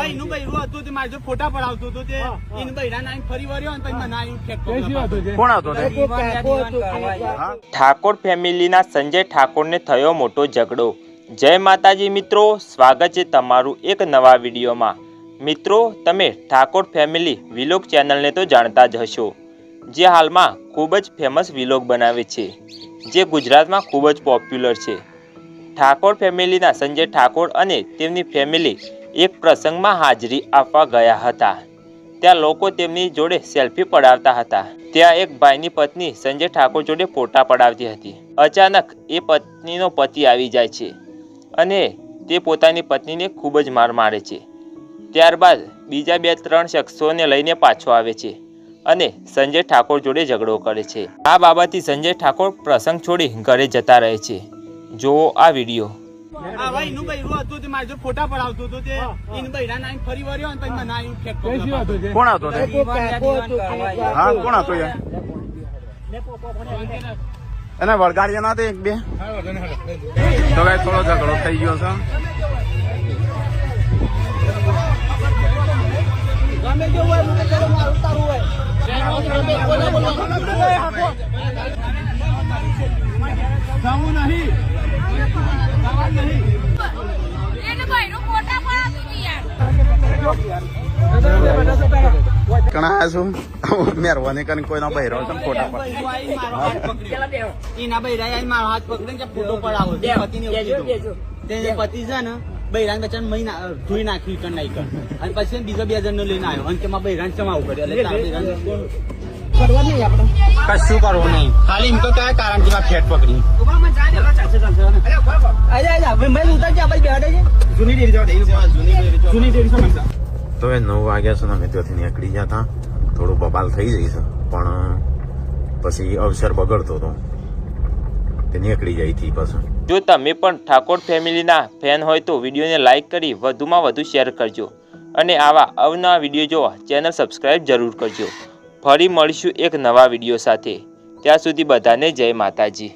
એનું બૈરું હતું તે મારે જો ફોટા પડાવતું હતું તે એનું બૈરા નાઈ ફરી વળ્યો અને પછી મને આવીને ફેંકતો. કોણ હતો તે? ઠાકોર ફેમિલીના સંજય ઠાકોરને થયો મોટો ઝઘડો. જય માતાજી મિત્રો, સ્વાગત છે તમારું એક નવા વિડીયોમાં. મિત્રો, તમે ઠાકોર ફેમિલી વિલોગ ચેનલને તો જાણતા જ હશો, જે હાલમાં ખૂબ જ ફેમસ વિલોગ બનાવે છે, જે ગુજરાતમાં ખૂબ જ પોપ્યુલર છે. ઠાકોર ફેમિલીના સંજય ઠાકોર અને તેમની ફેમિલી એક પ્રસંગમાં હાજરી આપવા ગયા હતા. ત્યાં લોકો તેમની જોડે સેલ્ફી પડાવતા હતા. ત્યાં એક ભાઈની પત્ની સંજય ઠાકોર જોડે ફોટા પડાવતી હતી. અચાનક એ પત્નીનો પતિ આવી જાય છે અને તે પોતાની પત્નીને ખૂબ જ માર મારે છે. ત્યારબાદ બીજા 2-3 શખ્સોને લઈને પાછો આવે છે અને સંજય ઠાકોર જોડે ઝઘડો કરે છે. આ બાબતથી સંજય ઠાકોર પ્રસંગ છોડી ઘરે જતા રહે છે. જુઓ આ વિડીયો. એનું બૈરું હતું તે મારે જો ફોટા પડાવતું હતું તે એનું બૈરા નાઈ ફરી વળ્યો અને પછી મને આવીને ફેંકતો. કોણ હતો તે? હા, કોણ હતો યાર? એને વળગાડ્યા ના એક બે તો કઈ થોડો ઝઘડો થઈ ગયો છે. ગમે તેવું હોય મને ચલો મારું તારું હોય. જવું નહીં. કણા છું મહેરબાની કરીને કોઈનો બહેરો છે ફોટા પર એના બૈરા મારો હાથ પકડીને ફોટો પડાવો. પતિને પતિ છે ને બૈરાને બચાને મહિના ધોઈ નાખ્યું કર નાઈ કર અને પછી બીજા 2 જણને લઈને આવ્યો અને કે મારા બૈરાને ચમાવું કર્યું. કરવા નહીં આપણે કશું કરવું નહીં, ખાલી એમ તો કયા કારણ થી ફેટ પકડી તો એ 9 વાગ્યા છે ને અમે ત્યાંથી નીકળી ગયા હતા. થોડું બબાલ થઈ જઈ છે પણ પછી અવસર બગડતો હતો તે નીકળી જાય થી પછી. જો તમે પણ ઠાકોર ફેમિલીના ફેન હોય તો વિડીયોને લાઇક કરી વધુમાં વધુ શેર કરજો અને આવા અવનવા વિડીયો જોવા ચેનલ સબસ્ક્રાઈબ જરૂર કરજો. ફરી મળીશું એક નવા વિડીયો સાથે. ત્યાં સુધી બધાને જય માતાજી.